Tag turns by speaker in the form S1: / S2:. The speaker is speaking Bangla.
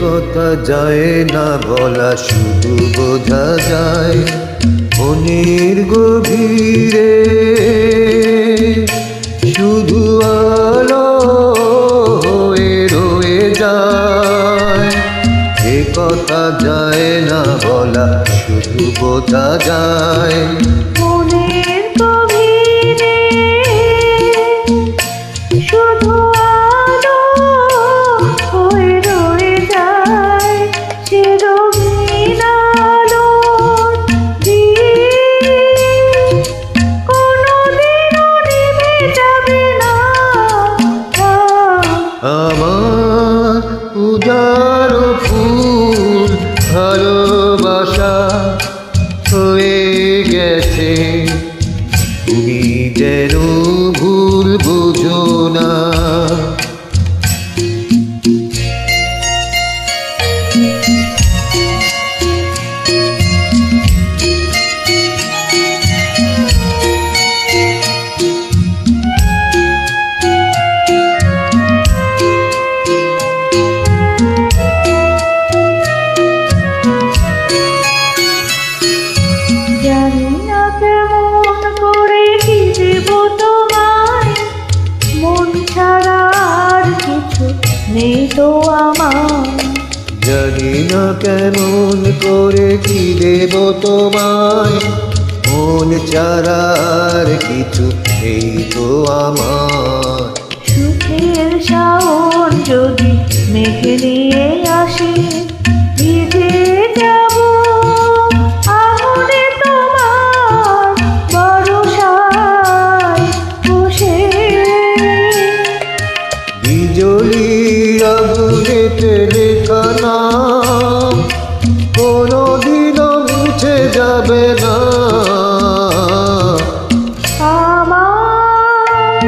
S1: কথা যায় না বলা, শুধু বোঝা যায় মনের গভীরে শুধু আলো হয়ে রয়ে যায়। এ কথা যায় না বলা, শুধু বোঝা যায়
S2: মনের গভীরে শুধু আলো হয়ে রয়ে যায়। সে রঙিন আলোর দিক কোনোদিনও নিভে যাবে না।
S1: আমার উদার ফুল ভালোবাসা হয়ে গেছে, তুমি যেন ভুল বুঝো না।
S2: জানি না কেমন করে কি দেব তোমায়, মন ছাড়া আর কিছু নেই তো আমার।
S1: জানি না কেমন করে কি দেব তোমায়, মন চারার কিছু এই তো আমার।
S2: সুখের শাওন যদি মেঘে নিয়ে আসে, ভিজে যাব আহরে তোমার বরসায় বসে।
S1: বিজলির আগুনেতে লেখা নাম কোনোদিনও মুছে যাবে না।
S2: আমার